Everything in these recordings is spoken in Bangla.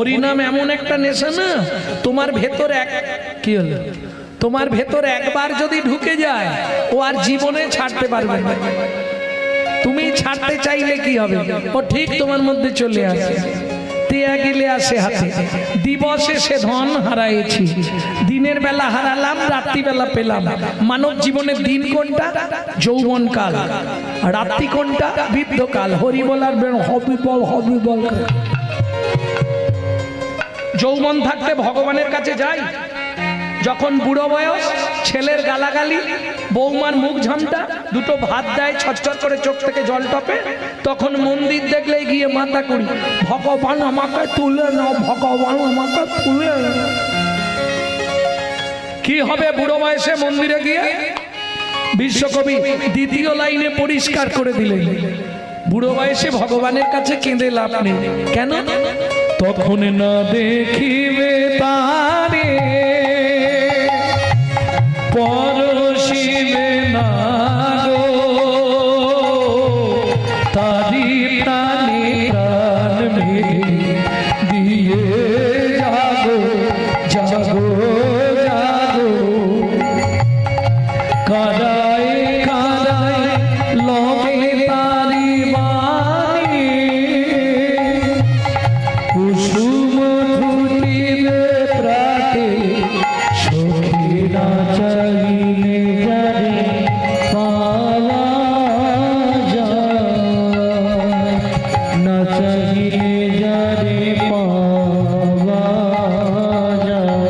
হরিনাম এমন একটা নেশা না, তোমার ভেতর কি হলো, তোমার ভেতর একবার যদি ঢুকে যায় ও আর জীবনে ছাড়তে পারবে না। তুমি ছাড়তে চাইলে কি হবে, ও ঠিক তোমার মধ্যে চলে আসে। তেয়া গেলে আসে হাতে, দিবসে সে ধন হারাইছি, দিনের বেলা হারালাম, রাত্রিবেলা পেলাম। মানব জীবনের দিন কোনটা? যৌবন কাল। রাত্রি কোনটা? বৃদ্ধকাল। হরি বলার হবি বল, হবি বল। যৌবন থাকতে ভগবানের কাছে যাই, যখন বুড়ো বয়স, ছেলের গালাগালি, বৌমার মুখ ঝামটা, দুটো ভাত দেয়, ছটছট করে চোখ থেকে জল টপে, তখন মন্দির দেখলেই গিয়ে মাথা করি, ভগবান আমাকে তুলে নাও, ভগবান আমাকে তুলে নাও। কি হবে বুড়ো বয়সে মন্দিরে গিয়ে? বিশ্বকবি দ্বিতীয় লাইনে পরিষ্কার করে দিলেন, বুড়ো বয়সে ভগবানের কাছে কেঁদে লাভ নেই। কেন? তখন না দেখিবে তারে, পরশিবে না গো, তারি প্রাণে প্রাণ মেরে দিয়ে যাগো, জাগো জাগো। কাদায় কাদায় লবে তারি বাণী, কুসুম ধুলিবে প্রাতে, সখী না চাইলে যারে পাওয়া যায়, না চাইলে যারে পাওয়া যায়,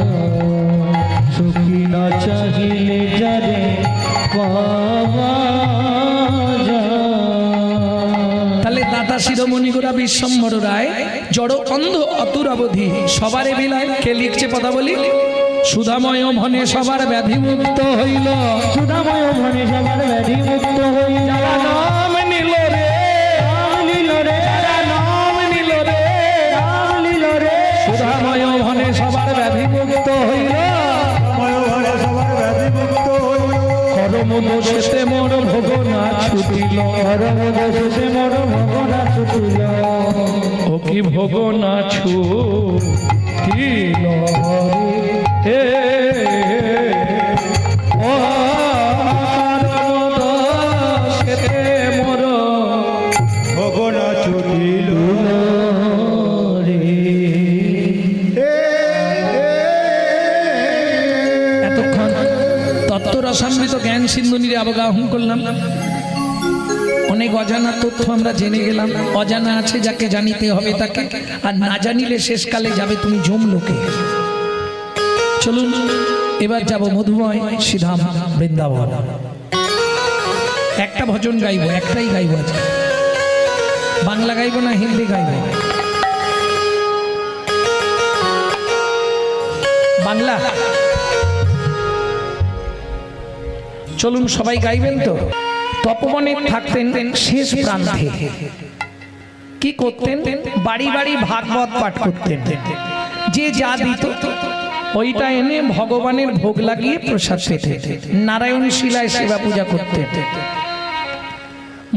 সখী না চাইলে যারে পাওয়া যায়। তাহলে দাতা শিরোমণি গোরা বিশ্বম্ভর রায়, জড় অন্ধ অতুর অবধি, সবারে বিলায়। কে লিখছে কথা বলি? সুধাময় ভনে সবার ব্যাধি মুক্ত হইল, সুধাময় ভনে সবার ব্যাধি মুক্ত হইল। যারা নাম নিল রে, নাম নিল রে, যারা নাম নিল রে, নাম নিল রে, সুধাময় ভনে সবার ব্যাধি মুক্ত হইল, সবার ব্যাধি মুক্ত হইল। করম দোষে মোর ভোগ না ছুটিল, করম দোষে মোর ভোগ না ছুটিল, ও কি ভোগ না ছুটিল হে, ও মোর ভোগ না ছুটিল রে। এতক্ষণ তত্ত্ব রসামৃত জ্ঞান সিন্ধু নিয়ে অবগাহন করলাম। অনেক অজানা তথ্য আমরা জেনে গেলাম। অজানা আছে যাকে জানিতে হবে তাকে, আর না জানিলে শেষকালে যাবে তুমি যমলোকে। চলুন এবার যাব মধুময় শ্রীধাম বৃন্দাবন। একটা ভজন গাইব, একটাই গাইব আজকে। বাংলা গাইব না হিন্দি গাইব? বাংলা। চলুন সবাই গাইবেন তো। তপবনে থাকতেন শেষ প্রান্তে। কি করতেন? বাড়ি বাড়ি ভাগবত পাঠ করতেন। যে যা দিত ওইটা এনে ভগবানের ভোগ লাগিয়ে প্রসাদ পেতে। নারায়ণ শিলায় সেবা পূজা করতেন।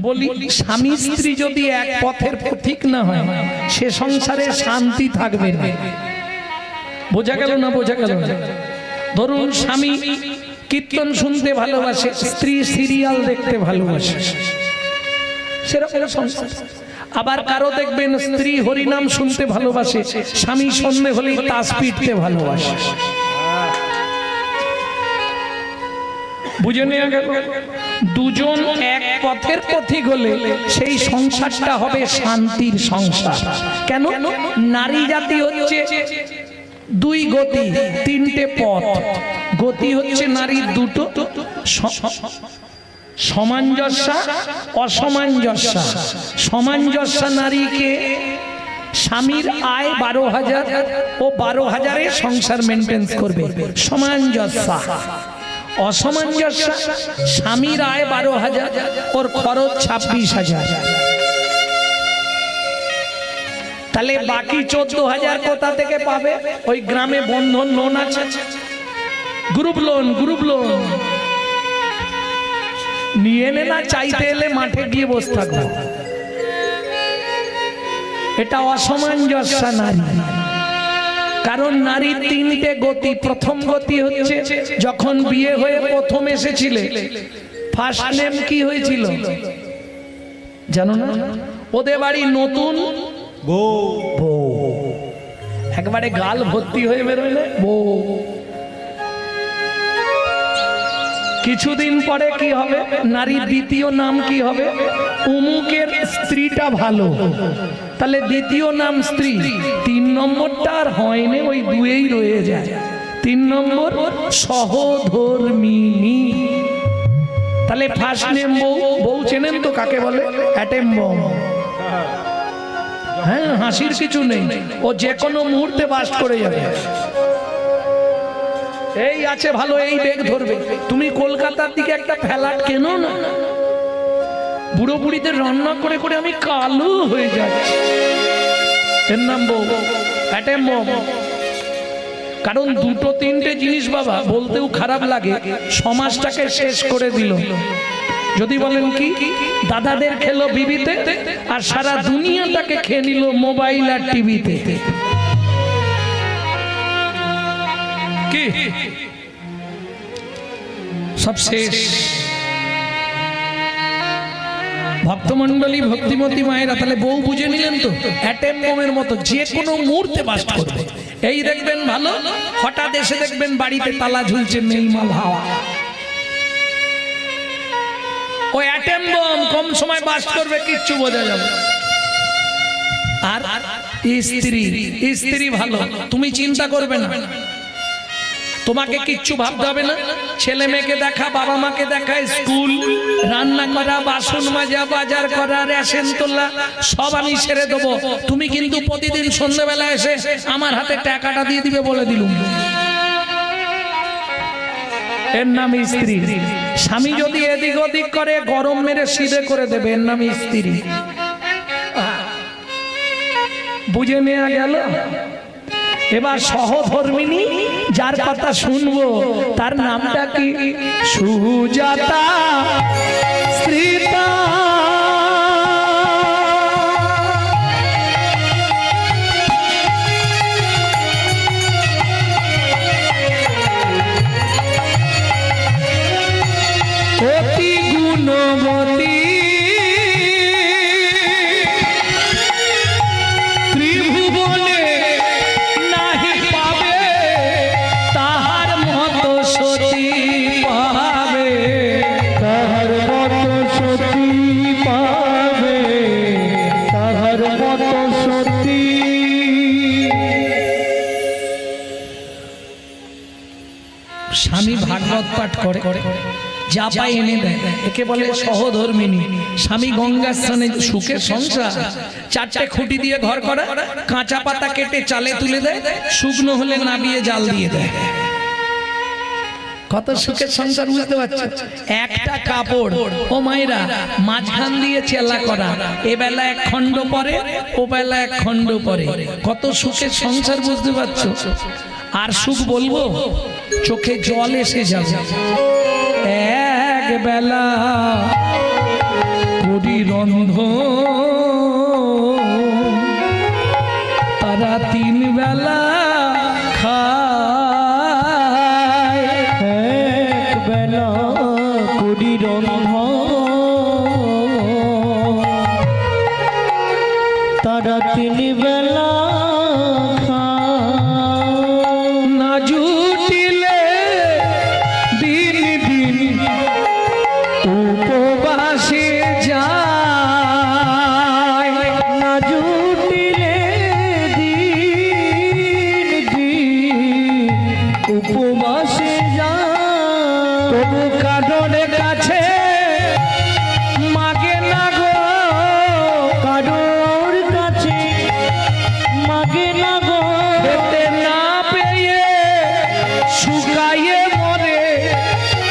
বলি, স্বামী স্ত্রী যদি এক পথের পথিক না হয়, সে সংসারে শান্তি থাকবে না। বোঝা গেল না? বোঝা গেল না? ধরুন স্বামী কীর্তন শুনতে ভালোবাসে, স্ত্রী সিরিয়াল দেখতে ভালোবাসে, সেরকম সংসার। আবার কারো দেখবেন স্ত্রী হরিনাম শুনতে ভালোবাসে, স্বামী সন্ধে হলেই তাস পিটতে ভালোবাসে। বুঝে নেওয়া গেল? দুজন এক পথের পথিক হলে সেই সংসারটা হবে শান্তির সংসার। কেন? নারী জাতি হচ্ছে দুই গতি, তিনটে পথ। গতি হচ্ছে নারীর দুটো, সামঞ্জস্য, অসামঞ্জস্য। সামঞ্জস্য নারীকে স্বামীর আয় 12,000 ও 12,000-এ সংসার মেনটেন করবে, সামঞ্জস্য। অসামঞ্জস্য, স্বামীর আয় 12,000, ওর খরচ 26,000। তাহলে বাকি 14,000 কোথা থেকে পাবে? ওই গ্রামে বন্ধন লোন আছে, গ্রুপ লোন। গ্রুপ লোন নিয়ে নে না, চাইতে এলে মাঠে গিয়ে বসে থাকবো। এটা অসামঞ্জস্য নারী। কারণ নারীর তিনটে গতি। প্রথম গতি হচ্ছে যখন বিয়ে হয়ে প্রথম এসেছিলে, ফার্স্ট নেম কি হয়েছিল জানো না? ওদের বাড়ি নতুন বউ, একবারে গাল ভর্তি হয়ে বেরোলে বউ। কিছুদিন পরে কি হবে? নারীর দ্বিতীয় নাম কি হবে? অমুকের স্ত্রীটা ভালো, তাহলে দ্বিতীয় নাম স্ত্রী। 3 নম্বরটা আর হয়নি, ওই দুয়েই রয়ে যায়। 3 নম্বর সহধর্মিনী। তাহলে ফার্স্ট নেম বউ। বউ চেনেন তো কাকে বলে? Atom bomb. হ্যাঁ, হাসির কিছু নেই, ও যে কোনো মুহূর্তে বাস্ট করে যাবে। এই আছে ভালো, এই বেগ ধরবে। তুমি কলকাতার দিকে একটা ফ্ল্যাট কেনো না, বুড়ো বুড়িদের রান্না করে করে আমি কালো হয়ে যাচ্ছি। এর নাম বউ, অ্যাটেম বম। কারণ দুটো তিনটে জিনিস বাবা বলতেও খারাপ লাগে, সমাজটাকে শেষ করে দিল। যদি বলেন কি, দাদাদের খেলো বিবিতে, আর সারা দুনিয়াটাকে খেয়ে নিল মোবাইল আর টিভিতে। কি সব শেষ। ভক্তমন্ডলী, ভক্তিমতী মায়েরা, তাহলে বউ বুঝে নিলেন তো? অ্যাটেম বোমের মতো যে কোনো মুহূর্তে বাস্ট করবে। এই দেখবেন ভালো, হঠাৎ এসে দেখবেন বাড়িতে তালা ঝুলছে, নেই মাল হাওয়া। ওই অ্যাটেম বোম কম সময় বাস্ট করবে, কিচ্ছু বোঝা যাবে। আর স্ত্রী ভালো, তুমি চিন্তা করবে না, তোমাকে কিচ্ছু ভাবতে হবে না। ছেলে মেয়েকে দেখা, বাবা মাকে দেখা, স্কুল, রান্না করা, বাসন মাজা, বাজার করা, রেশন তোলা সব আমি সেরে দেবো। তুমি কিন্তু প্রতিদিন সন্ধ্যাবেলা এসে আমার হাতে টাকাটা দিয়ে দিবে বলে দিলুম। এর নাম স্ত্রী। স্বামী যদি এদিক ওদিক করে, গরম মেরে সিধে করে দেবে, এর নাম স্ত্রী। বুঝে নেওয়া গেল? এবার সহধর্মিনী, যার কথা শুনবো তার নামটা কি? সুজাতা স্ত্রীতা। অতি গুণবতী, স্বামী ভাগবত পাঠ করে, যা পায় এনে দেয়, একে বলে সহধর্মিনী। স্বামী গঙ্গা স্নানে, সুখের সংসার। 4টে খুঁটি দিয়ে ঘর করা, কাঁচা পাতা কেটে চালে তুলে দেয়, শুকনো হলে নাবিয়ে জাল দিয়ে দেয়। কত সুখের সংসার, বুঝতে পারছো? একটা কাপড় ও মায়েরা মাঝখান দিয়ে চেলা করা, এ বেলা 1 খণ্ড পরে, ও বেলা 1 খণ্ড পরে। কত সুখের সংসার, বুঝতে পারছো? আর সুখ বলবো, চোখে জল এসে যাবে। এক বেলা করি রন্ধন, তারা 3 বেলা খায়। এক বেলা করি রন্ধন, তারা 3 বেলা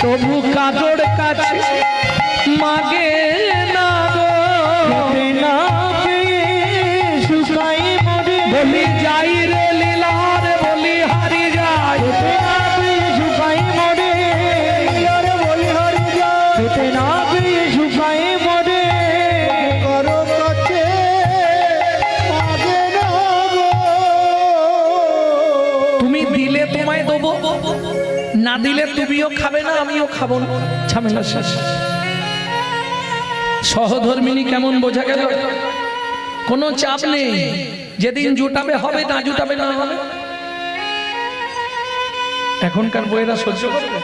তবু কাদর কাছে মাগে না গো, না পেয়ে শুকাই মরে। বলি যাই রে লীলার, বলি হারি যাই, না পেয়ে শুকাই মরে, বলি হারি যায়। না পেয়ে শুকাই মরে, করো কাছে মাগে না গো। তুমি দিলে তোমায় দেবো, না দিলে তুমিও খাবে না আমিও খাবো না, ঝামেলা শেষ। সহধর্মিনী কেমন বোঝা গেল? কোনো চাপ নেই, যেদিন জুটাবে হবে, না জুটাবে না হবে। এখনকার বইয়েরা সহ্য করবে?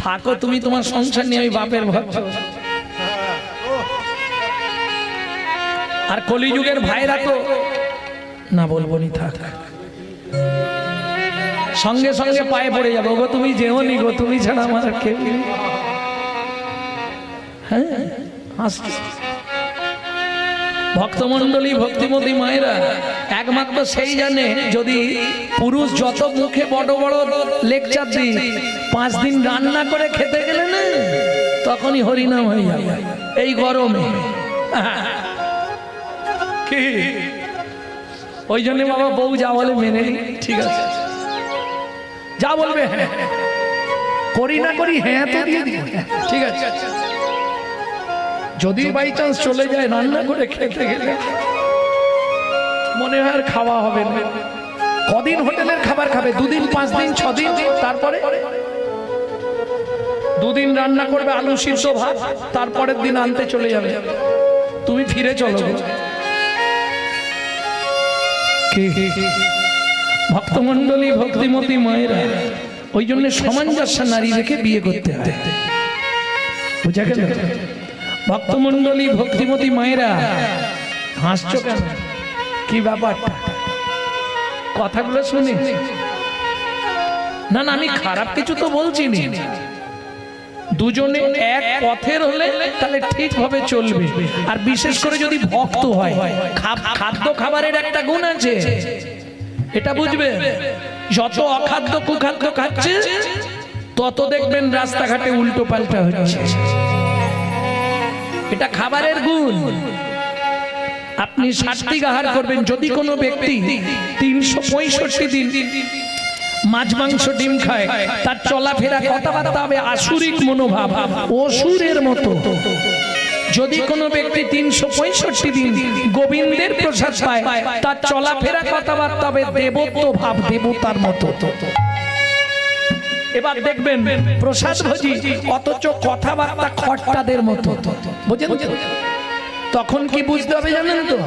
থাকো তুমি তোমার সংসার নিয়ে, আমি বাপের ভাবছ। আর কলিযুগের ভাইরা তো না বলবো নি, থাক, সঙ্গে সঙ্গে পায়ে পড়ে যাবো, গো তুমি যেও নি গো, তুমি ছাড়া আমার আর কেউ নেই। হ্যাঁ, হাসছি। ভক্তমন্ডলী, ভক্তিমতী মায়েরা একমাত্র সেই জানে, যদি পুরুষ যত মুখে বড় বড় লেকচার দিই, 5 দিন রান্না করে খেতে গেলে না, তখনই হরিনাম হয়ে যাবে এই গরমে। কি ওই জন্য বাবা বউ যা বলে মেনে নি, ঠিক আছে, যা বলবে হ্যাঁ করি, না করি হ্যাঁ তো দিয়ে দিই, ঠিক আছে। যদি বাই চান্স চলে যায় রান্না করে খেতে গেলে, মনে হয় আর খাওয়া হবে না। কদিন হোটেলের খাবার খাবে? 2 দিন, 5 দিন, 6 দিন, তারপরে 2 দিন রান্না করবে আলু সিদ্ধ ভাত, তারপরের দিন আনতে চলে যাবে, তুমি ফিরে চলো। ভক্তমন্ডলী, ভক্তিমতী মায়েরা, ওই জন্য সামঞ্জস্য নারী রেখে বিয়ে করতে হয়, বুঝা গেল? ভক্তমন্ডলী, ভক্তিমতী মায়েরা, হাসছো কেন? কি ব্যাপারটা? কথাগুলো শুনি না, না আমি খারাপ কিছু তো বলছি না। দুজনে এক পথের হলে তাহলে ঠিকভাবে চলবে। আর বিশেষ করে যদি ভক্ত হয়, খাদ্য খাবারের একটা গুণ আছে, এটা বুঝবে। যত অখাদ্য কুখাদ্য খাচ্ছে, তত দেখবেন রাস্তাঘাটে উল্টো পাল্টা হচ্ছে, এটা খাবারের গুণ। আপনি সাত্বিক আহার করবেন। যদি কোনো ব্যক্তি 365 দিন মাছ মাংস ডিম খায়, তার চলাফেরা কথাবার্তা হবে আসুরিক মনোভাব, অসুরের মতো। যদি কোনো ব্যক্তি 365 দিন গোবিন্দের প্রসাদ পায়, তার চলাফেরা কথাবার্তা হবে দেবত্ব ভাব, দেবতার মতো। এবার দেখবেন প্রসাদ ভোজি, অথচ কথাবার্তা খট্টাদের মতো, বুঝেন? তখন কি বুঝতে হবে জানেন তো?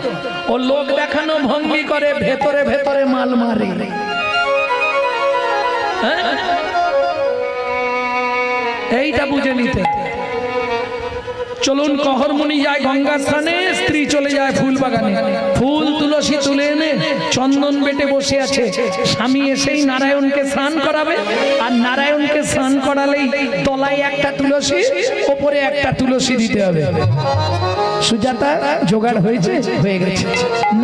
ও লোক দেখানো ভঙ্গি করে, ভেতরে ভেতরে মাল মারে। এইটা বুঝে নিতে। চলুন, কহরমণি যায় গঙ্গা স্নানে, স্ত্রী চলে যায় ফুল বাগানে। ফুল তুলসী তুলে এনে চন্দন বেটে বসে আছে, স্বামী এসেই নারায়ণকে স্নান করাবে। আর নারায়ণকে স্নান করালেই তলায় একটা তুলসী, ওপরে একটা তুলসী দিতে হবে। সুজাতা জোগাড় হয়েছে, হয়ে গেছে।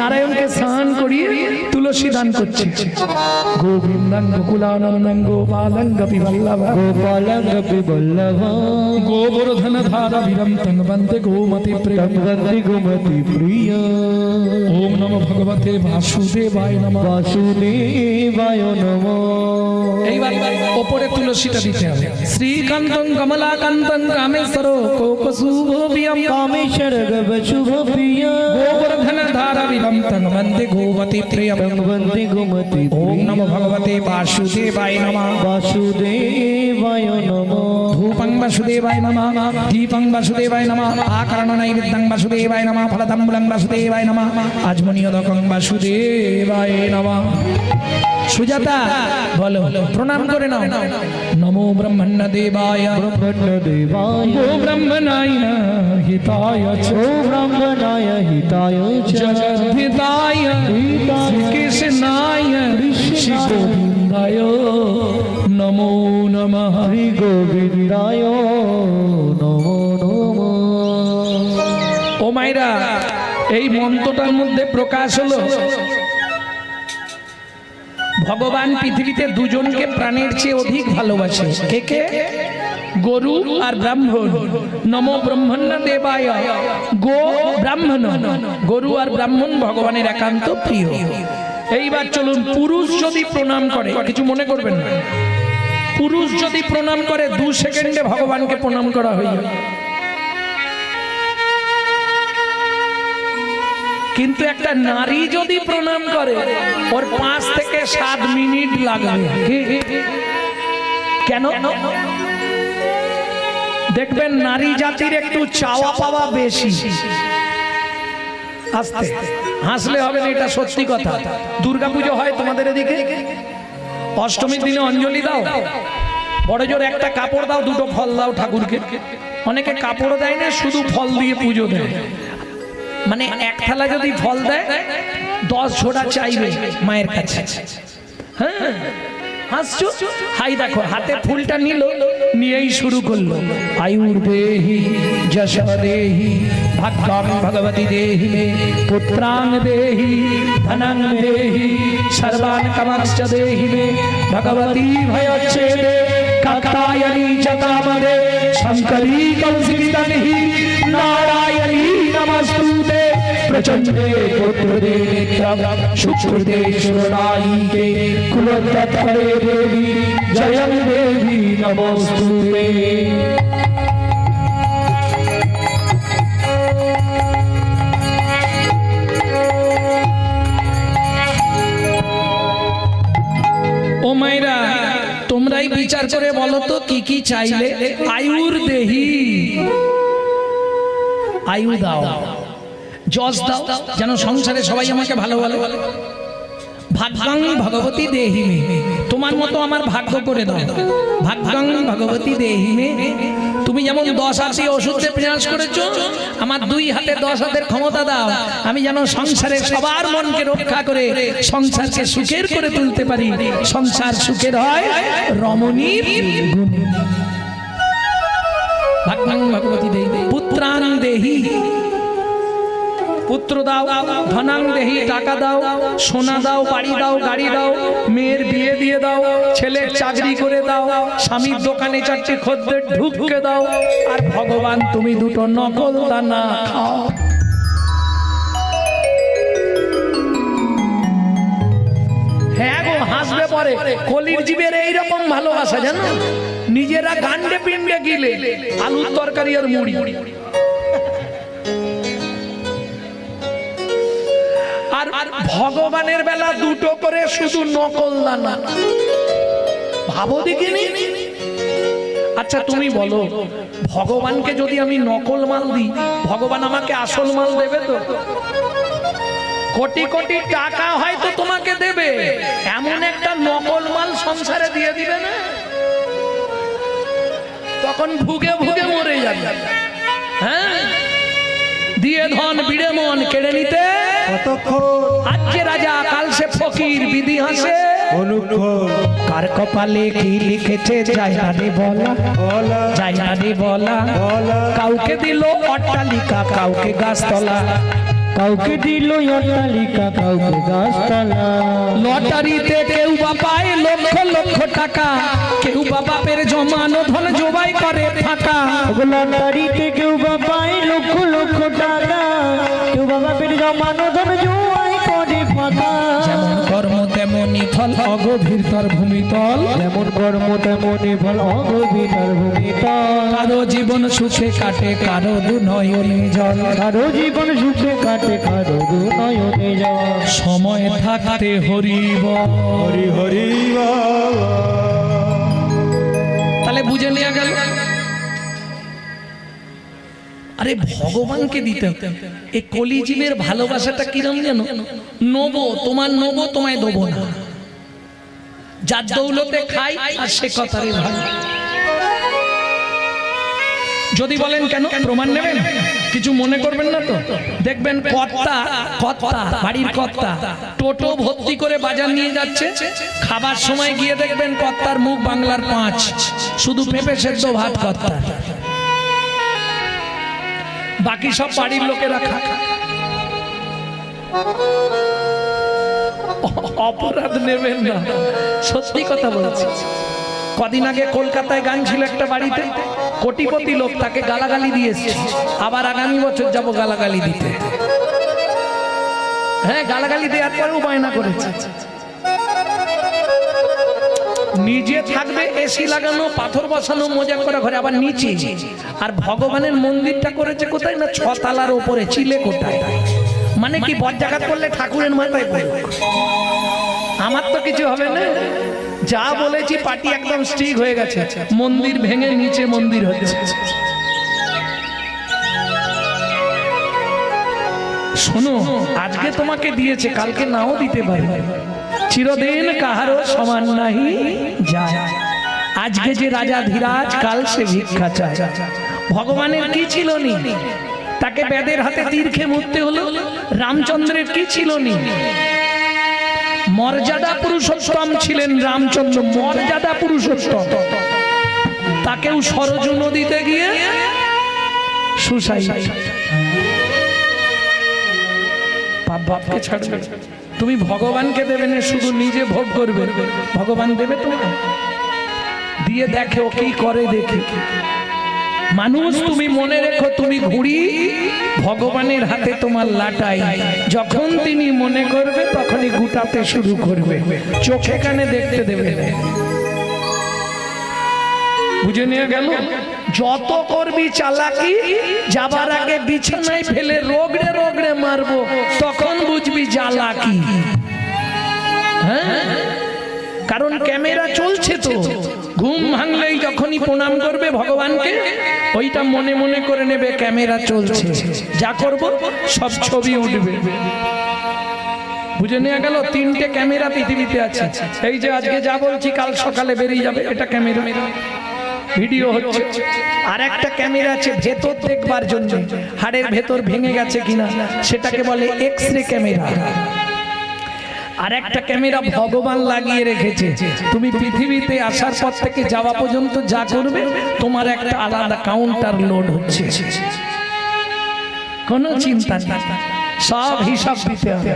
নারায়ণকে স্নান করিয়ে তুলসী দান করছে। গোবিন্দাং গোকুলানন্দং গোপালং গোপী বল্লভা, গোপালং গোপী বল্লভা, গোবর্ধন ধারা বিরন্তং বন্দে গোমতি প্রিয়ং, বন্দে গোমতি প্রিয়। ওম নমো ভগবতে বাসুদেবায় নমঃ, বাসুদেবায় নমঃ। এইবার ওপরে তুলসীটা দিতে হবে। শ্রীকান্তং কমলাকান্তং কামেশ্বর কোকশুভোপিয়ম, কামেশ্বর গবশুভ প্রিয়, গোবর্ধন ধারা বিরন্তং বন্দে গোমতি প্রিয়ং, বন্দে গোমতি প্রিয়। ওম নমো ভগবতে বাসুদেবায় নমঃ, বাসুদেবায় নমঃ। ধূপং বাসুদেবায় নমঃ, দীপং বাসুদেবায় নমঃ, আকারণ নৈবেদ্যং বাসুদেবায় নমঃ, ফলতাম্বুলং বাসুদেবায় নমঃ, আজমনীয়দকং বাসুদেবায় নমঃ। সুজাতা বলো, প্রণাম করে নাও। নমো ব্রহ্মণ্য দেবায়, ব্রহ্মণ্য দেবায়, গো ব্রহ্মণায় হিতায় চ, ও ব্রাহ্মণায় হিতায় চ, জগদ্ধিতায় শ্রীকৃষ্ণায় শ্রী গোবিন্দায় নমো নমঃ, শ্রী গোবিন্দায় নমো নমঃ। ও মায়েরা, এই মন্ত্রটার মধ্যে প্রকাশ হলো ভগবান পৃথিবীতে দুজনকে প্রাণের চেয়ে অধিক ভালোবাসে। কে কে? গরু আর ব্রাহ্মণ। নমো ব্রহ্মণ্য দেবায়, গো ব্রাহ্মণ, গরু আর ব্রাহ্মণ ভগবানের একান্ত প্রিয়। এইবার চলুন, পুরুষ যদি প্রণাম করে, কিছু মনে করবেন না, পুরুষ যদি প্রণাম করে 2 সেকেন্ডে ভগবানকে প্রণাম করা হয়ে যাবে। কিন্তু একটা নারী যদি প্রণাম করে ওর 5 থেকে 7 মিনিট লাগবে। কেন? দেখবেন নারী জাতির একটু চাওয়া পাওয়া বেশি। আস্তে হাসলে হবে না, এটা সত্যি কথা। দুর্গাপুজো হয় তোমাদের এদিকে, অষ্টমীর দিনে অঞ্জলি দাও, বড় জোর একটা কাপড় দাও, 2টো ফল দাও ঠাকুরকে। অনেকে কাপড় দেয় না, শুধু ফল দিয়ে পুজো দেয়। মানে এক থালা যদি ফল দেয় 10 ঝোড়া চাইবে মায়ের কাছে। হ্যাঁ হাসছো, হাই দেখো হাতে ফুলটা নিল, নিয়েই শুরু করলো আয়ুর্দেহি যশোদেহি ভাগ্যং ভগবতী দেহি মে পুত্রাং দেহি ধনং দেহি সর্বান কামাংশ্চ দেহি মে ভগবতী ভয়চ্ছেদে কাত্যায়নী চ কামদে শঙ্করী কৌশিকিতনিহি নারায়ণী নমস্তুতে প্রচণ্ডে পুত্রদে নিত্যং শুক্রদে সুরনায়িকে কুলতৎপরে দেবী জয়ং দেবী নমস্তুতে। ও মায়েরা, তোমরাই বিচার করে বলো তো কি কি চাইলে? আয়ুর দেহি, আয়ু দাও, যশ দাও, যেন সংসারে সবাই আমাকে ভালো বলে। ভাগ্যং ভগবতী দেহি মে, তোমার মতো আমার ভাগ্য করে দাও। ভাগ্যং ভগবতী দেহি মে, তুমি যেমন 10 হাতে ওষুধে প্রয়াস করেছো, আমার 2 হাতে 10 হাতের ক্ষমতা দাও। আমি যেন সংসারে সবার মনকে রক্ষা করে সংসারকে সুখের করে তুলতে পারি। সংসার সুখের হয় রমণীর গুণে। ভাগ্যং ভগবতী দেহি, পুত্রাং দেহি, পুত্র দাও, ধনাং দেহি, টাকা দাও, সোনা দাও, বাড়ি দাও, গাড়ি দাও, মেয়ের বিয়ে দিয়ে দাও, ছেলের চাকরি করে দাও, স্বামীর দোকানে 4টে খদ্দের ঢুককে দাও, আর ভগবান তুমি 2টো নকল দানা খাও। হ্যাঁ গো, হাসবে পরে। কলির জীবের এইরকম ভালোবাসা জানো, নিজেরা গান্ডে পিন্ডে গিলে আলুর তরকারি আর মুড়ি। আর ভগবানের বেলা 2টো করে শুধু নকল দানা। ভাবো দেখিনি। আচ্ছা তুমি বলো, ভগবানকে যদি আমি নকল মাল দিই, ভগবান আমাকে আসল মাল দেবে তো? কোটি কোটি টাকা হয়তো তোমাকে দেবে, এমন একটা নকল মাল সংসারে দিয়ে দিবে না, তখন ভুগে ভুগে মরে যাবে। হ্যাঁ, দিয়ে ধন বিড়ে মন কেড়ে নিতে আজকে রাজা কাল সে ফকির, বিধি হাসে কার কপালে কি লিখেছে যায় না রে বলা, যায় না রে বলা। কাউকে দিল অট্টালিকা, কাউকে গাছতলা, কাউকে দিল অট্টালিকা, কাউকে গাছতলা। লটারিতে কেউ বা পায় লক্ষ লক্ষ টাকা, কেউ বা বাপের জমানো ধন জবাই করে ফাঁকা। লটারিতে কেউ বা পায় লক্ষ লক্ষ টাকা, কেউ বা বাপের জমানো ধন জবাই করে ফাঁকা। যেমন কর্ম তেমনি ফল, অগভীর তার ভূমিতল। যেমন কর্ম তেমনি ফল, অগভীর তার ভূমিতল। কারো জীবন সুখে কাটে, কারো দুনয়নে জল। কারো জীবন সুখে কাটে, কারো দুনয়নে জল। সময় থাকতে হরি বল। হরি হরি তাহলে বুঝে নেওয়া গেল। আরে ভগবানকে দিতে এই কলিজীবের ভালোবাসাটা কিরম জানো? নবো তোমার, নবো তোমায় দেবো না। যার দৌলতে খাই আর সে কথারই ভালো। যদি বলেন কেন, প্রমাণ নেবেন, কিছু মনে করবেন না তো? দেখবেন কর্তা, কর্তা বাড়ির কর্তা টোটো ভর্তি করে বাজার নিয়ে যাচ্ছে, খাবার সময় গিয়ে দেখবেন কর্তার মুখ বাংলার 5, শুধু পেঁপে সেদ্ধ ভাত কর্তা, বাকি সব বাড়ির লোকেরা খা। অপরাধ নেবেন না, সত্যি কথা বলছি। কদিন আগে কলকাতায় গান ছিল একটা বাড়িতে, কোটিপতি লোক, তাকে গালাগালি দিয়েছে। আবার আগামী বছর যাব গালাগালি দিতে। হ্যাঁ, গালাগালি দেওয়ার পরেও বায়না করেছে। নিজে থাকবে এসি লাগানো, পাথর বসানো, মজা করা ঘরে, আবার নিচে। আর ভগবানের মন্দিরটা করেছে কোথায় না, 6 তলার উপরে, চিলে কোটায়। মানে কি বজ্জাঘাত করলে ঠাকুরের মাথায় পড়বে, আমার তো কিছু হবে না। যা বলেছি পার্টি একদম স্ট্রিক হয়ে গেছে, মন্দির ভেঙে নিচে মন্দির হচ্ছে। শোনো, আজকে তোমাকে দিয়েছে, কালকে নাও দিতে পারে। চিরদিন কাহারও সমান নাহি যায়। আজকে যে রাজা ধীরাজ, কাল সে ভিক্ষা চায়। ভগবানের কি ছিল নি, তাকে বেদের হাতে তীর খেয়ে মরতে হলো। রামচন্দ্রের কি ছিল নি, মর্যাদা পুরুষোত্তম ছিলেন রামচন্দ্র, মর্যাদা পুরুষোত্তম। তাকেও সরজু নদীতে গিয়ে সুসাইড। বাপকে ছাড়বে, তুমি ভগবানকে দেবে না, শুধু নিজে ভোগ করবে। ভগবান দেবে তো, দিয়ে দেখে ও কি করে দেখে। মানুষ তুমি মনে রেখো, তুমি ঘুড়ি, ভগবানের হাতে তোমার লাটাই। যখন তিনি মনে করবে তখনই গুটাতে শুরু করবে, চোখে কানে দেখতে দেবে না। বুঝে নিয়ে গেল? যত করবি চালাকি, যাবার আগে বিছানায় ফেলে রোগড়ে রোগড়ে মারবো, তখন বুঝবি জ্বালা কি। হ্যাঁ, কারণ ক্যামেরা চলছে তো। ঘুম ভাঙলেই যখনই প্রণাম করবে ভগবানকে, ওইটা মনে মনে করে নেবে ক্যামেরা চলছে, যা করব সব ছবি উঠবে। বুঝে নেওয়া গেল? তিনটে ক্যামেরা পৃথিবীতে আছে। এই যে আজকে যা বলছি কাল সকালে বেরিয়ে যাবে, এটা ক্যামেরা, ভিডিও হচ্ছে। আর একটা ক্যামেরা আছে ভেতর দেখবার জন্য, হাড়ের ভেতর ভেঙে গেছে কিনা, সেটাকে বলে এক্স-রে ক্যামেরা। আর একটা ক্যামেরা ভগবান লাগিয়ে রেখেছে, তুমি পৃথিবীতে আসার পর থেকে যাওয়া পর্যন্ত যা করবে তোমার একটা আলাদা কাউন্টার লোড হচ্ছে, কোনো চিন্তা নেই, সব হিসাব দিতে হবে।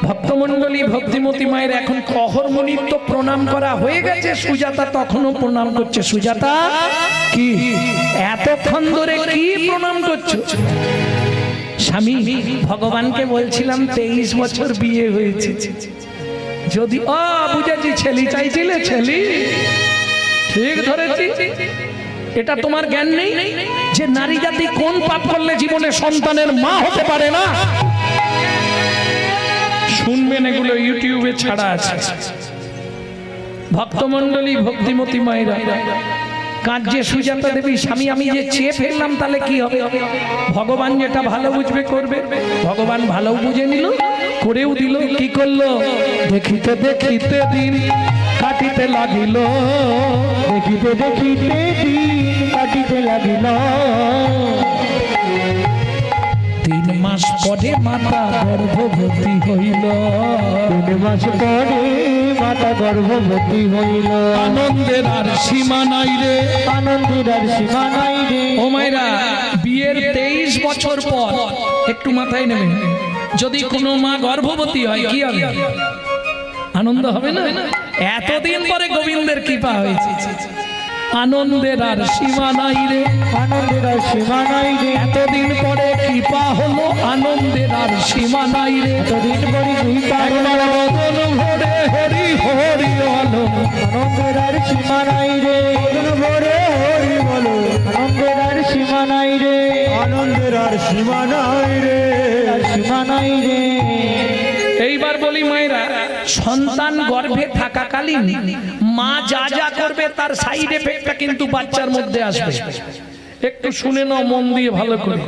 ভক্তমন্ডলী, ভক্তিমতী মায়ের এখন অহরমণির তো প্রণাম করা হয়ে গেছে, সুজাতা তখনও প্রণাম করছে। সুজাতা, কি এতক্ষণ ধরে কি প্রণাম করছো? স্বামী, ভগবানকে বলছিলাম 23 বছর বিয়ে হয়েছে, যদি বুঝেছি ছেলে চাইছিলে, ছেলে ঠিক ধরেছি। এটা তোমার জ্ঞান নেই যে নারী জাতি কোন পাপ করলে জীবনে সন্তানের মা হতে পারে না? শুনবেন, এগুলো ইউটিউবে ছাড়া আছে। ভক্তমন্ডলী, ভক্তিমতী মায়েরা, কাঁদছে সুজাতা দেবী, স্বামী আমি যে চেয়ে ফেললাম তাহলে কি হবে? ভগবান যেটা ভালো বুঝবে করবে। ভগবান ভালো বুঝে নিল, করেও দিল। কি করলো? দেখিতে দেখিতে দিন কাটিতে লাগিল, দেখিতে দেখিতে দিন কাটিতে লাগিল। 3 মাস পরে মাতা গর্ভবতী হইল, 3 মাস পরে মাতা গর্ভবতী হইল। আনন্দের আর সীমা নাই রে, আনন্দের আর সীমা নাই রে। ও মায়েরা, বিয়ের 23 বছর পর একটু মাথায় নেবেন, যদি কোনো মা গর্ভবতী হয় কি হবে? আনন্দ হবে না? এতদিন পরে গোবিন্দের কৃপা হয়েছে। আনন্দের আর সীমা নাই রে, আনন্দের আর সীমা নাই রে। এতদিন পরে কৃপা হলো, আনন্দের আর সীমা নাই রে। এতদিন পরে কৃপা হলো, বদন ভরে হরি হরি বলো, আনন্দের আর সীমা নাই রে। বদন ভরে হরি বলো, আনন্দের আর সীমা নাই রে। আনন্দের আর সীমা নাই রে, আর সীমা নাই রে। এইবার বলি মায়েরা, সন্তান গর্ভে থাকাকালীন মা যা যা করবে তার সাইড এফেক্টটা কিন্তু বাচ্চার মধ্যে আসবে। একটু শুনে নাও মন দিয়ে ভালো করে,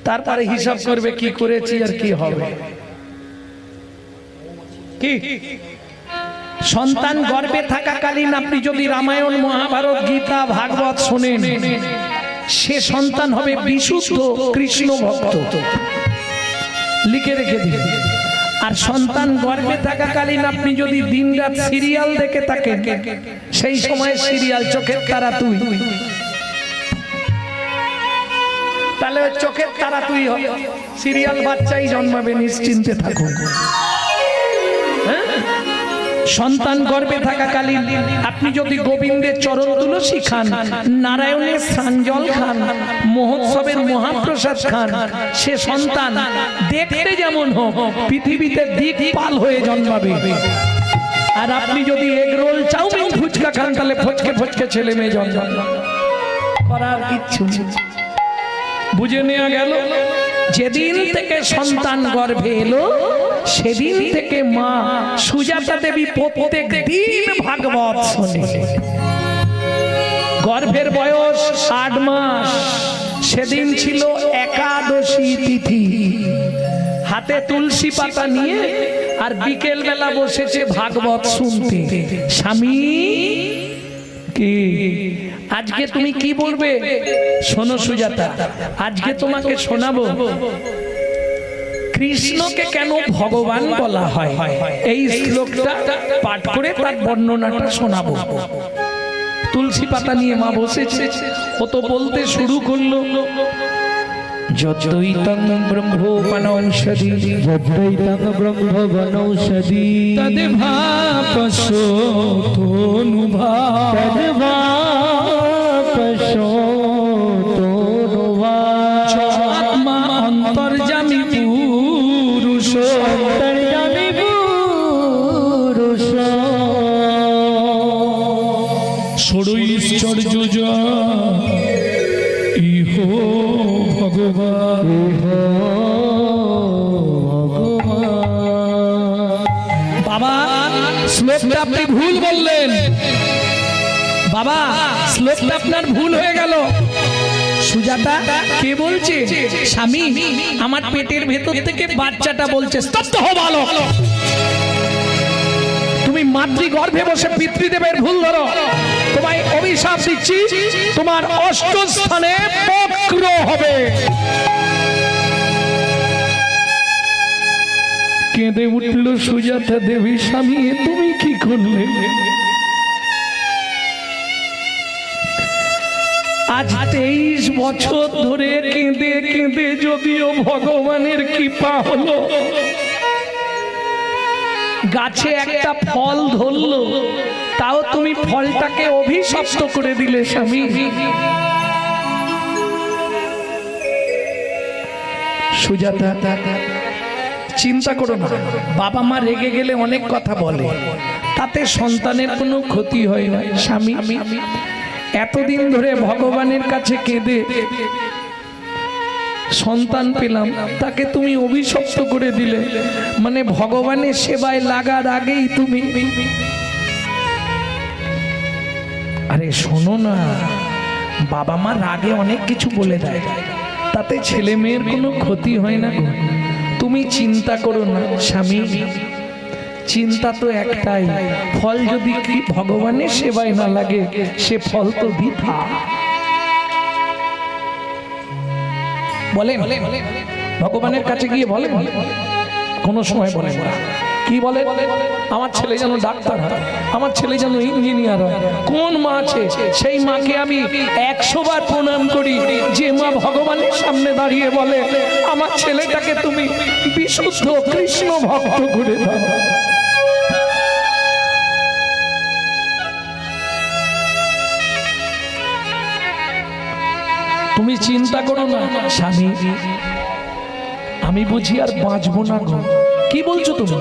তারপরে হিসাব করবে কি করেছি আর কি হবে। কি সন্তান গর্ভে থাকাকালীন আপনি যদি রামায়ণ, মহাভারত, গীতা, ভাগবত শোনেন, সে সন্তান হবে বিশুদ্ধ কৃষ্ণ ভক্ত, লিখে রেখে দিন। আর সন্তান গর্ভে থাকাকালীন আপনি যদি দিনরাত সিরিয়াল দেখে থাকেন, সেই সময় সিরিয়াল চোখের তারা তুই, তাহলে চোখের তারা তুই হবে, সিরিয়াল বাচ্চাই জন্মাবে, নিশ্চিন্তে থাকুন। সন্তান গর্ভে থাকাকালীন আপনি যদি গোবিন্দের চরণ তুলসী খান, নারায়ণের স্নানজল খান, মহোৎসবের মহাপ্রসাদ খান, সে সন্তান দেখতে যেমন হোক পৃথিবীতে দিকপাল হয়ে জন্মাবে। আর আপনি যদি এগ রোল, চাউমিন, ফুচকা খান, তাহলে ফচকে ফচকে ছেলে মেয়ে জন্মাবে, করার কিচ্ছু নেই। বুঝে নেওয়া গেল। যেদিন থেকে সন্তান গর্ভে এলো সেদিন থেকে মা সুজাতা দেবী প্রত্যেক দিন ভাগবত শোনে। গর্ভের বয়স 8 মাস, সেদিন ছিল একাদশী তিথি। হাতে তুলসী পাতা নিয়ে আর বিকেল বেলা বসেছে ভাগবত শুনতে। স্বামী কি আজকে তুমি কি বলবে? শোনো সুজাতা, আজকে তোমাকে শোনাবো কৃষ্ণকে কেন ভগবান বলা হয়। এই শ্লোকটা পাঠ করে তার বর্ণনাটা শোনাবো। তুলসী পাতা নিয়ে মা বসেছে, ও তো বলতে শুরু করলো, যদ্বৈতং ব্রহ্মোপনৌষধি যদ্বৈতং ব্রহ্মবনৌষধি তদ্ভাপসোতনুভা তদ্ভাপসোতনুভা আত্মা অন্তর্যামী পুরুষ অন্তর্যামী পুরুষ ষড়ৈশ্বর্য ইহো ভগবান। বাবা শ্লোকটা আপনি ভুল বললেন, বাবা শ্লোকটা আপনার ভুল হয়ে গেল। সুজাতা কে বলছে? স্বামী, আমার পেটের ভেতর থেকে বাচ্চাটা বলছে। স্তব্ধ হও বালক, তুমি মাতৃগর্ভে বসে পিতৃদেবের ভুল ধরো। তোমায় অভিশাপ দিচ্ছি, তোমার 8 স্থানে বক্র হবে। কেঁদে উঠল সুজাতা দেবী, স্বামী এ তুমি কি করলে? আজ 23 বছর ধরে কেঁদে কেঁদে যদিও ভগবানের কৃপা হলো, গাছে একটা ফল ধরলো, তাও তুমি ফলটাকে অভিশপ্ত করে দিলে স্বামী। সুজাতা চিন্তা করো না, বাবা মা রেগে গেলে অনেক কথা বলে, তাতে সন্তানের কোনো ক্ষতি হয় না। স্বামী এতদিন ধরে ভগবানের কাছে কেঁদে সন্তান পেলাম, তাকে তুমি অভিশপ্ত করে দিলে, মানে ভগবানের সেবায় লাগার আগেই তুমি। আরে শোনো না, বাবা মা রাগে অনেক কিছু বলে দেয়, তাতে ছেলে মেয়ের কোনো ক্ষতি হয় না। তুমি চিন্তা করো না স্বামী, চিন্তা তো একটাই, ফল যদি ভগবানের সেবায় না লাগে সে ফল তো বৃথা। বলেন ভগবানের কাছে গিয়ে বলেন, কোনো সময় বলেন না। কি বলে? আমার ছেলে যেন ডাক্তার হয়, আমার ছেলে যেন ইঞ্জিনিয়ার হয়। কোন মা আছে সেই মাকে আমি 100 বার প্রণাম করি, যে মা ভগবানের সামনে দাঁড়িয়ে বলে আমার ছেলেটাকে তুমি বিশুদ্ধ কৃষ্ণ ভক্ত করে দাও। তুমি চিন্তা করো না স্বামী, আমি বুঝি আর বাঁচবো না গো। কি বলছো তুমি?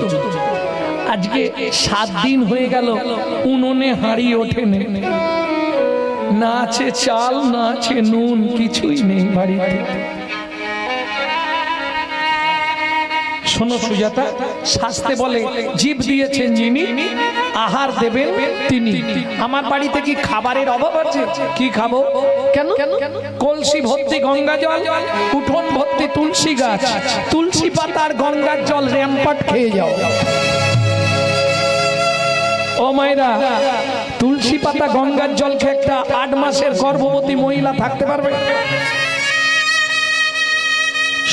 আজকে 7 দিন হয়ে গেল উনুনে হাঁড়ি ওঠেনি, না আছে চাল, না আছে নুন, কিছুই নেই বাড়িতে। শোনো সুজাতা, শাস্ত্রে বলে জীব দিয়েছেন যিনি, আহার দেবেন তিনি। আমার বাড়িতে কি খাবারের অভাব আছে? কি খাবো? কেন? কলসি ভর্তি গঙ্গা জল, উঠোন ভর্তি তুলসী গাছ, তুলসী পাতার গঙ্গার জল র্যাম্পাট খেয়ে যাও। ও মায়েরা, তুলসী পাতা গঙ্গার জল খেয়ে একটা 8 মাসের গর্ভবতী মহিলা থাকতে পারবে?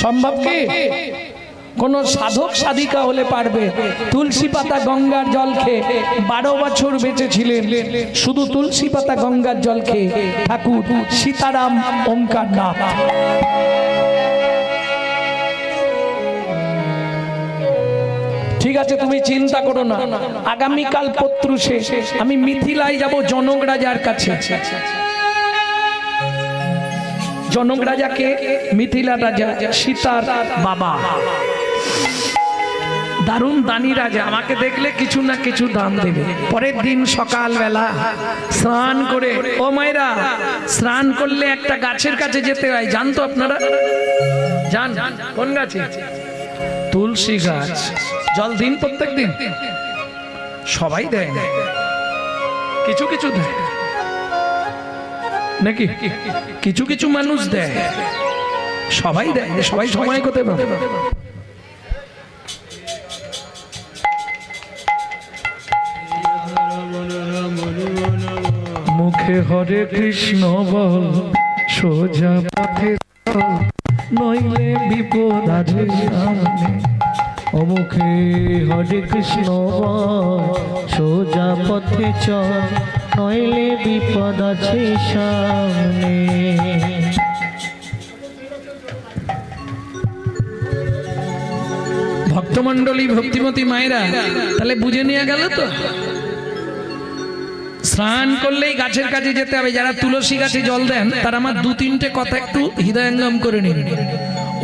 সম্ভব কি? কোন সাধক সাধিকা হলে পারবে। তুলসী পাতা গঙ্গার জল খেয়ে 12 বছর বেঁচেছিলেন, শুধু তুলসী পাতা গঙ্গার জল খেয়ে ঠাকুর সীতারাম ওঙ্কার নাথ। ঠিক আছে, তুমি চিন্তা করো না, আগামীকাল পত্রুষে আমি মিথিলায় যাব জনক রাজার কাছে। জনক রাজাকে মিথিলা রাজা সীতার বাবা। দারুণ দানি রাজা, আমাকে দেখলে কিছু না কিছু দান দেবে। পরের দিন সকালবেলা স্নান করে, ও মায়েরা স্নান করলে একটা গাছের কাছে যেতে হয়, জানতো আপনারা? জান? কোন গাছে? তুলসী গাছ। জল দিন প্রত্যেক দিন? সবাই দেয় না, কিছু কিছু দেয় নাকি? কিছু কিছু মানুষ দেয়, সবাই দেয়, সবাই সময় করতে পারে। মুখে হরে কৃষ্ণ বল, সোজা পথে চল, নইলে বিপদ আছে সামনে। ও মুখে হরে কৃষ্ণ বল, সোজা পথে চল, নইলে বিপদ আছে সামনে। ভক্তমণ্ডলী, ভক্তিমতী মায়েরা, তাহলে বুঝে নিয়ে গেল তো? স্নান করলেই গাছের কাছে যেতে হবে। যারা তুলসী গাছে জল দেন তারা আমার দু তিনটে কথা একটু হৃদয়ঙ্গম করে নিন।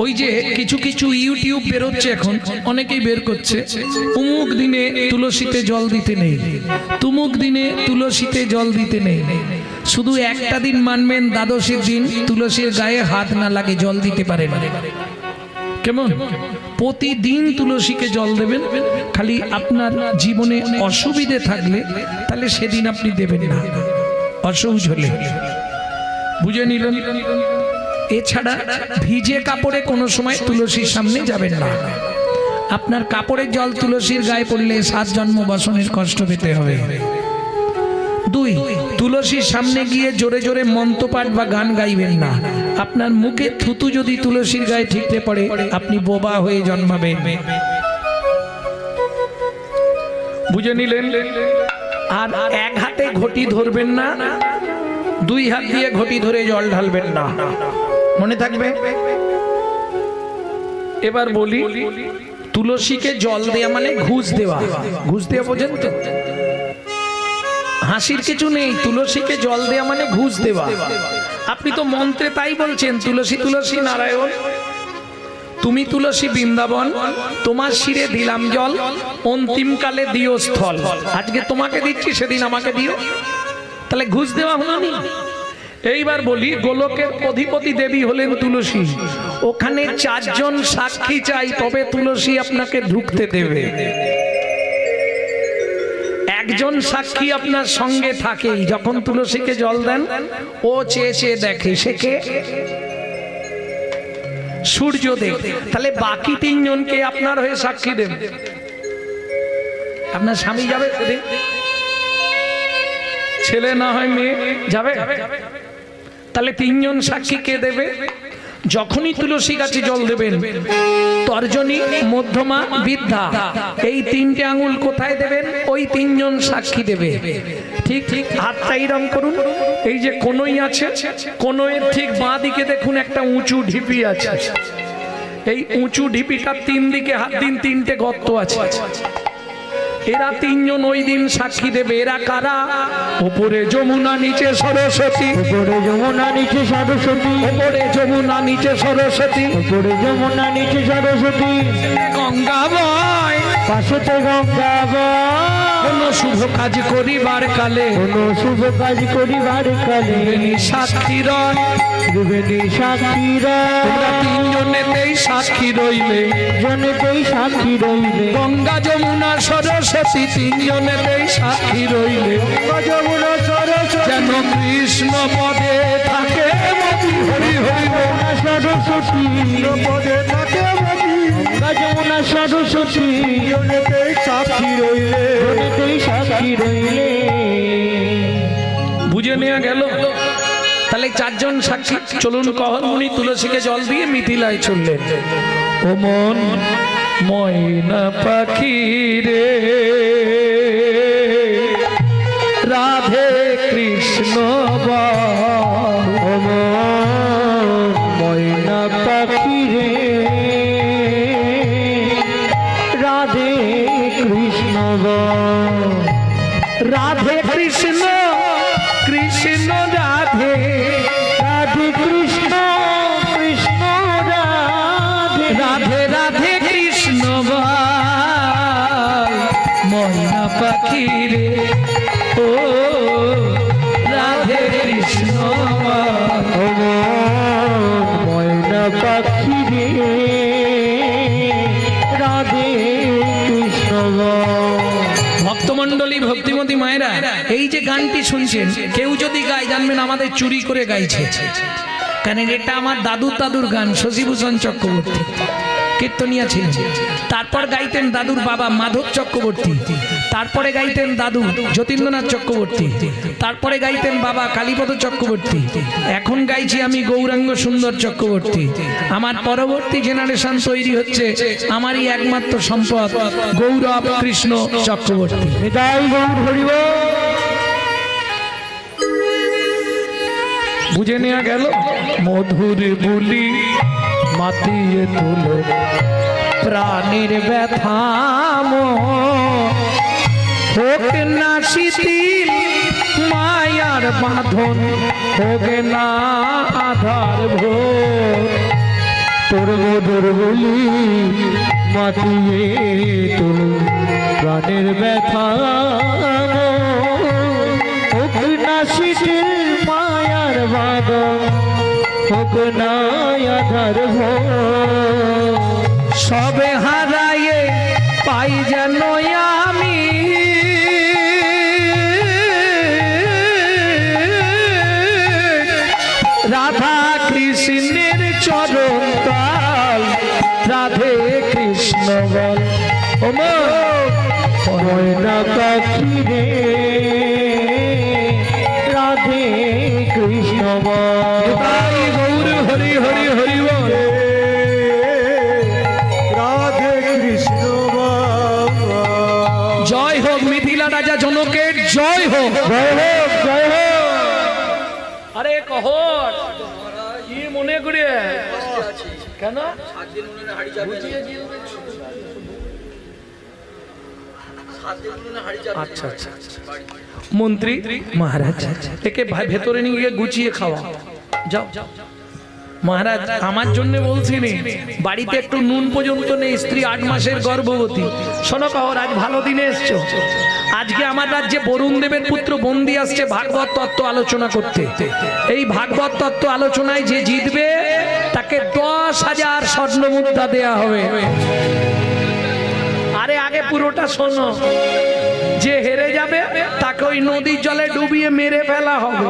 ওই যে কিছু কিছু ইউটিউব বেরোচ্ছে এখন, অনেকেই বের করছে, অমুক দিনে তুলসীতে জল দিতে নেই, তুমুক দিনে তুলসীতে জল দিতে নেই। শুধু একটা দিন মানবেন, দ্বাদশীর দিন তুলসীর গায়ে হাত না লাগে জল দিতে পারেন। কেমন? প্রতিদিন তুলসীকে জল দেবেন। খালি আপনার জীবনে অসুবিধে থাকলে তাহলে সেদিন আপনি দেবেন না, অসহজ হলে। বুঝে নিলেন? এছাড়া ভিজে কাপড়ে কোনো সময় তুলসীর সামনে যাবেন না। আপনার কাপড়ের জল তুলসীর গায়ে পড়লে 7 জন্ম বসনের কষ্ট পেতে হবে। 2, তুলসীর সামনে গিয়ে জোরে জোরে মন্ত্রপাঠ বা গান গাইবেন না। আপনার মুখে থুতু যদি তুলসীর গায়ে ঠিকতে পড়ে আপনি বোবা হয়ে জন্মাবেন। বুঝে নিলেন? আর এক হাতে ঘটি ধরবেন না, 2 হাত দিয়ে ঘটি ধরে জল ঢালবেন না, মনে থাকবে। এবার বলি, তুলসীকে জল দেয়া মানে ঘুষ দেওয়া। ঘুষ দেওয়া বোঝেন তো? হাসির কিছু নেই। তুলসীকে জল দেয়া মানে ঘুষ দেওয়া। আপনি তো মন্ত্রে তাই বলছেন, তুলসী তুলসী নারায়ণ, তুমি তুলসী বৃন্দাবন, তোমার শিরে দিলাম জল, অন্তিমকালে দিও স্থল। আজকে তোমাকে দিচ্ছি, সেদিন আমাকে দিও। তাহলে ঘুষ দেওয়া হলো না? এইবার বলি, গোলকের অধিপতি দেবী হলেন তুলসী। ওখানে 4 জন সাক্ষী চাই, তবে তুলসী আপনাকে ঢুকতে দেবে। একজন সাক্ষী আপনার সঙ্গে থাকেই। যখন তুলসীকে জল দেন ও চেয়ে চেয়ে দেখে, সে কে? সূর্যদেব। তাহলে বাকি 3 জনকে আপনার হয়ে সাক্ষী দেন। আপনার স্বামী যাবে সেদিন? ছেলে না হয় মেয়ে যাবে? তাহলে 3 জন সাক্ষী কে দেবে? যখনই তুলসী গাছে জল দেবেন, তর্জনী, মধ্যমা, বৃদ্ধা, এই 3টে আঙুল কোথায় দেবেন? ওই 3 জন সাক্ষী দেবে। ঠিক ঠিক হাতটা এইরকম করুন। এই যে কোনই আছে, কোনয়ের ঠিক বাঁ দিকে দেখুন একটা উঁচু ঢিপি আছে। এই উঁচু ঢিপিটার 3 দিকে হাত দিন, 3টে গর্ত আছে। এরা 3 জন ওই দিন সাক্ষী দেবে। এরা কারা? উপরে যমুনা, নিচে সরস্বতী। উপরে যমুনা, নিচে সরস্বতী। উপরে যমুনা, নিচে সরস্বতী। উপরে যমুনা, নিচে সরস্বতী। গঙ্গা বয়, পাশেতে গঙ্গা বয়। কোন শুভ কাজ করিবার কালে, কোন শুভ কাজ করিবার কালে, সাক্ষী রয়, ত্রিবেণী সাক্ষী রয়। তোমরা 3 জনেতেই সাক্ষী রইলে, জনেতেই সাক্ষী রইলে। গঙ্গা যমুনা সরস্বতী 3 জনেতেই সাক্ষী রইলে। যমুনা সরস্বতী যেন কৃষ্ণ পদে থাকে মতি। হরি হরি বল। সরস্বতী পদে থাকে মতি। গঙ্গা যমুনা সরস্বতী জনেতেই সাক্ষী রইলে। জনেতেই সাক্ষী রইলে। বুঝে নেওয়া গেল? তাহলে 4 জন সাক্ষী। চলুন কহনমুনি তুলসীকে জল দিয়ে মিথিলায় চললেন। ও মন ময়না পাখি রে, রাধে কৃষ্ণ বল। ও মন ময়না পাখি রে, রাধে কৃষ্ণ বল। রাধে কৃষ্ণ, কৃষ্ণ রাধে, রাধে কৃষ্ণ, কৃষ্ণ রাধে। রাধে রাধে কৃষ্ণ বল। পাখি রে ও রাধে কৃষ্ণ ময়না পাখি রে রাধে কৃষ্ণ। ভক্তমণ্ডলী ভক্তিমতী মায়েরা, এই যে গানটি শুনছেন, কেউ যদি গায় জানবেন আমাদের চুরি করে গাইছে, কারণ এটা আমার দাদুর গান। শশীভূষণ চক্রবর্তী কীর্তনিয়া ছিলেন। তারপর গাইতেন দাদুর বাবা মাধব চক্রবর্তী, তারপরে গাইতেন দাদু যতীন্দ্রনাথ চক্রবর্তী, তারপরে গাইতেন বাবা কালীপদ চক্রবর্তী, এখন গাইছি আমি গৌরাঙ্গ সুন্দর চক্রবর্তী। আমার পরবর্তী জেনারেশন তৈরি হচ্ছে, আমারই একমাত্র সম্পদ গৌরব কৃষ্ণ চক্রবর্তী। নিতাই গৌর হরিব। বুঝে নেওয়া গেল। মধুর বুলি মাতিয়ে তুলো প্রাণের ব্যথাম, হোক না শিথিল মায়ার বাঁধন, হোক না আধার ভোর। তোর মধুর বলি মাতিয়ে তোর প্রাণের ব্যথা, হোক না শিথিল মায়ার বাঁধন, হোক না আধার ভোর। সবে হারায়ে পাই যেন আমি রাধা কৃষ্ণের চরণ তাল, রাধে কৃষ্ণ বল। ময়না পাখি রে রাধে কৃষ্ণ বল। তাই গৌর হরি হরি হরি বল। রাধে কৃষ্ণ বল। জয় হোক মিথিলা রাজা জনকের জয় হোক। জয় হোক জয় হোক। আরে কহর কি মনে করে কেন আচ্ছা আচ্ছা মন্ত্রী মহারাজ একে ভেতরে নিয়ে গিয়ে গুছিয়ে খাওয়া যাও। মহারাজ আমার জন্য বলছিনি, বাড়িতে একটু নুন পর্যন্ত নেই, স্ত্রী 8 মাসের গর্ভবতী। শোনো কহর, আজ ভালো দিনে এসছো। আজকে আমার রাজ্যে বরুণ দেবের পুত্র বন্দি আসছে ভাগবত তত্ত্ব আলোচনা করতে। এই ভাগবত তত্ত্ব আলোচনায় যে জিতবে তাকে 10,000 স্বর্ণ মুদ্রা দেয়া হবে। আরে আগে পুরোটা শোনো। যে হেরে যাবে তাকে ওই নদীর জলে ডুবিয়ে মেরে ফেলা হবে।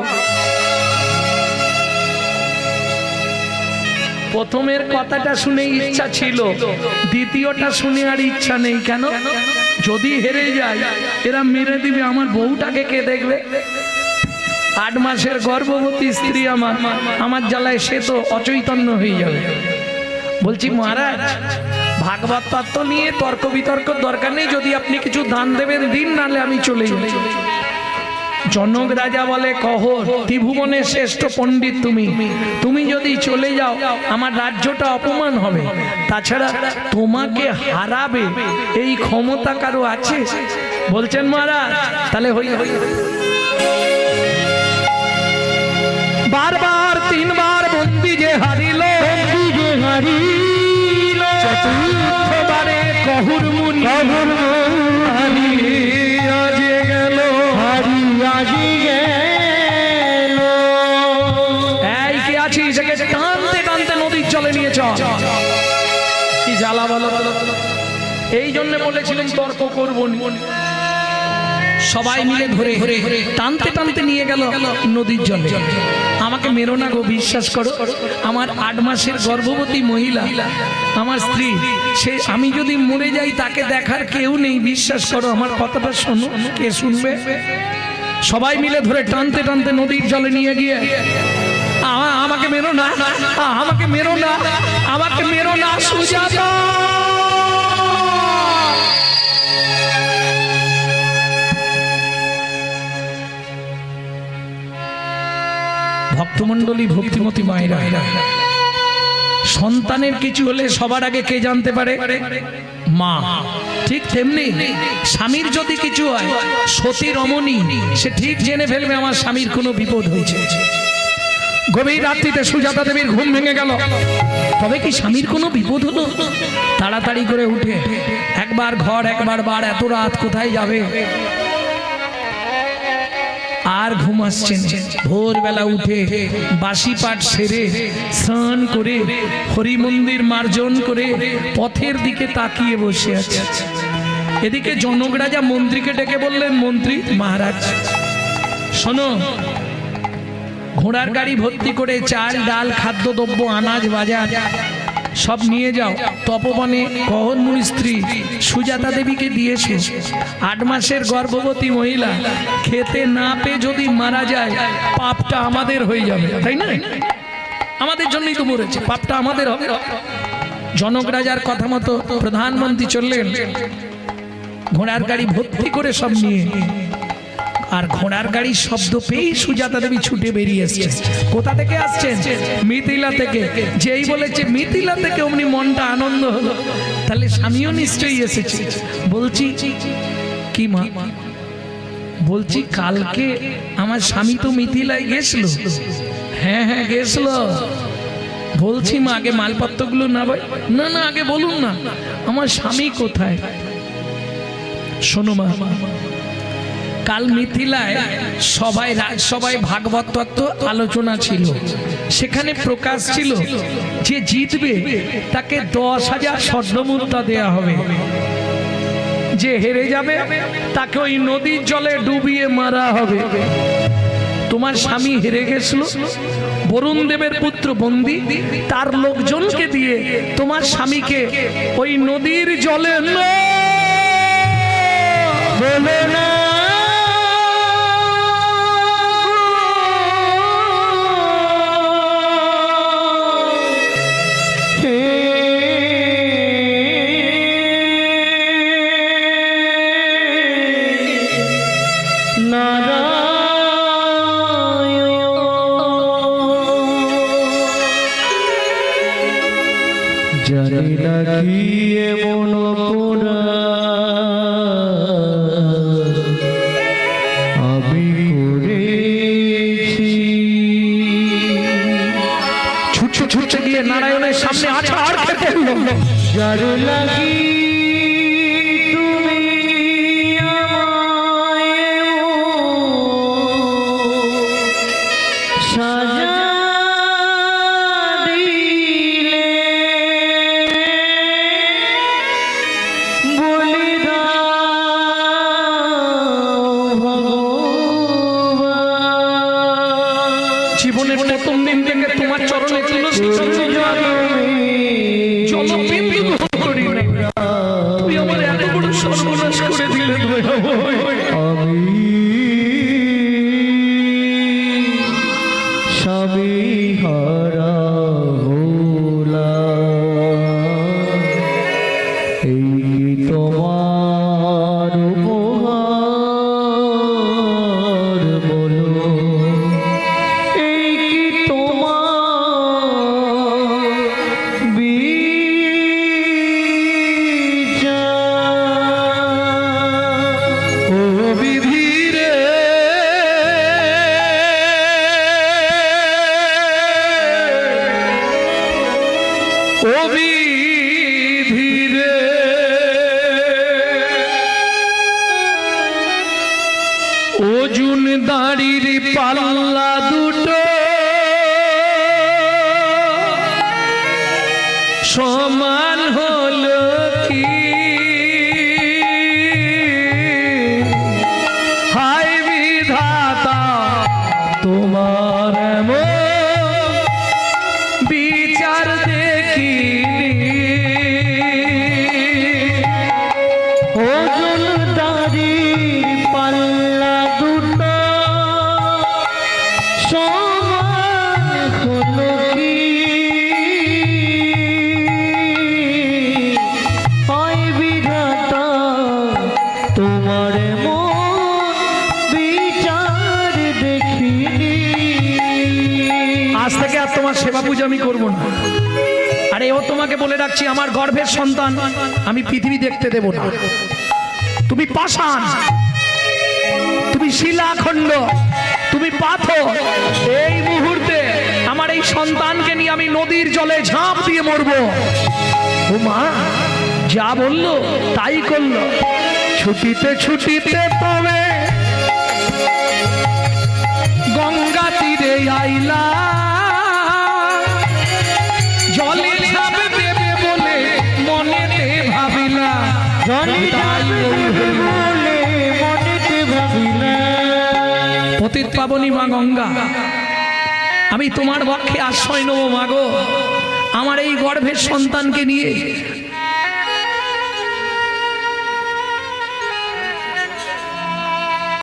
প্রথমের কথাটা শুনে ইচ্ছা ছিল, দ্বিতীয়টা শুনে আর ইচ্ছা নেই। কেন? যদি হেরে যায় এরা মেরে দিবে, আমার বউটাকে কে দেখবে? 8 মাসের গর্ভবতী স্ত্রী আমার জ্বালায় সে তো অচৈতন্য হয়ে যাবে। বলছি মহারাজ, ভাগবত তত্ত্ব নিয়ে তর্ক বিতর্ক দরকার নেই, যদি আপনি কিছু দান দেবেন দিন, নালে আমি চলে যাই। জনক রাজা বলে, কহর ত্রিভুবনের শ্রেষ্ঠ পণ্ডিত তুমি যদি চলে যাও আমার রাজ্যটা অপমান হবে। তাছাড়া তোমাকে হারাবে এই ক্ষমতা কারো আছে? বলছেন মহারাজ তাহলে হই। বারবার 3 বার বন্দি যে হারিল, চতুর্থবারে কহুর মুনি হারিয়ে গেল। এই কে আছিস? একে টানতে টানতে নদীর জলে নিয়ে চল। কি জ্বালা বলো। এই জন্য বলেছিলেন তর্ক করবো। সবাই মিলে ধরে টানতে টানতে নিয়ে গেল নদীর জলে। আমাকে মেরো না গো, বিশ্বাস করো, আমার 8 মাসের গর্ভবতী মহিলা আমার স্ত্রী, সে আমি যদি মরে যাই তাকে দেখার কেউ নেই। বিশ্বাস করো, আমার কথাটা শোনো। কে শুনবে? সবাই মিলে ধরে টানতে টানতে নদীর জলে নিয়ে গিয়ে, আমাকে মেরো না, আমাকে মেরো না, আমাকে মেরো না সুজাতা। ভক্তমণ্ডলী ভক্তিমতী মায়েরা, সন্তানের কিছু হলে সবার আগে কে জানতে পারে? মা। ঠিক তেমনি স্বামীর যদি কিছু হয়, সতী রমণী সে ঠিক জেনে ফেলবে আমার স্বামীর কোনো বিপদ হয়েছে। গভীর রাত্রিতে সুজাতা দেবীর ঘুম ভেঙে গেল। তবে কি স্বামীর কোনো বিপদ হলো? তাড়াতাড়ি করে উঠে একবার ঘর একবার বার, এত রাত কোথায় যাবে? আর ঘুম আসছে না। ভোরবেলা উঠে বাসি পাঠ সেরে স্নান করে হরি মন্দির মার্জন করে পথের দিকে তাকিয়ে বসে আছে। এদিকে জনক রাজা মন্ত্রীকে ডেকে বললেন, মন্ত্রী মহারাজ শোনো, ঘোড়ার গাড়ি ভর্তি করে চাল ডাল খাদ্যদ্রব্য আনাজ বাজার সব নিয়ে যাও, তপবনে গহনমুনি স্ত্রী সুজাতা দেবীকে দিয়েছো। 8 মাসের গর্ভবতী মহিলা খেতে না পেয়ে যদি মারা যায়, পাপটা আমাদের হয়ে যাবে, তাই না? আমাদের জন্যই তো মরেছে, পাপটা আমাদের হবে। জনক রাজার কথা মতো প্রধানমন্ত্রী চললেন ঘোড়ার গাড়ি ভর্তি করে সব নিয়ে। আর ঘোড়ার গাড়ির শব্দ পেয়েই সুজাতা দেবী ছুটে বেরিয়ে এসেছে। কোথা থেকে আসছেন? মিথিলা থেকে। যেই বলেছে মিথিলা থেকে, অমনি মনটা আনন্দ হলো, তাহলে স্বামীও নিশ্চয়ই এসেছে। বলছি কি মা? বলছি কালকে আমার স্বামী তো মিথিলায় গেছিল। হ্যাঁ হ্যাঁ গেছিল। বলছি মা আগে মালপত্রগুলো না ভাই, না না আগে বলুন না আমার স্বামী কোথায়। শোনো মা, কাল মিথিলায় সবাই ভাগবত তত্ত্ব আলোচনা ছিল। সেখানে প্রকাশ ছিল যে জিতবে তাকে 10,000 স্বর্ণমুদ্রা দেয়া হবে, যে হেরে যাবে তাকে ওই নদীর জলে ডুবিয়ে মারা হবে। তোমার স্বামী হেরে গেছিল, বরুণ দেবের পুত্র বন্দী, তার লোকজনকে দিয়ে তোমার স্বামীকে ওই নদীর জলে বলে না জানি না কি এমন পোড়া আমি করেছি। ছুটছে গিয়ে নারায়ণের সামনে আছাড় খেতে লাগলো। যার লাগি তুমি আমায় সাজা জীবনের প্রথম দিন থেকে তোমার চরণে তুলসী জলবিন্দু গ্রহণ করি না। তুমি আমার এত বড় সর্বনাশ করে দিলে। আমি স্বামী হারা হলাম, এই তোমার উপহার বলো, এই কি তোমার বিচার। ও বিধি রে, ও বিধি রে, অর্জুন দাঁড়ির পাল্লা দুটো সমান হলো কি? হায় বিধাতা তোমার এমন বিচার দেখিনি। ওজন দাড়ির পাল্লা দুটো সমান হলো কি? হয় বিধাতা তোমার মন বিচার দেখিনি। আজ থেকে আর তোমার সেবা পূজা আমি করবো না। আরে ও তোমাকে বলে রাখছি, আমার গর্ভের সন্তান আমি পৃথিবী দেখতে দেব না। তুমি পাষাণ, তুমি শিলাখণ্ড, তুমি পাথর। এই মুহূর্তে আমার এই সন্তানকে নিয়ে আমি নদীর জলে ঝাঁপ দিয়ে মরবো। ও মা যা বললো তাই করলো। ছুটিতে ছুটিতে তবে গঙ্গা তীরে আইলা, জলে ঝাঁপ দেবে বলে মনেতে ভাবিলা, জলে ঝাঁপ দেবে বলে মনেতে ভাবিলা। পতিত পাবনী মা গঙ্গা, আমি তোমার পক্ষে আশ্রয় নেবো মাগো। আমার এই গর্ভের সন্তানকে নিয়ে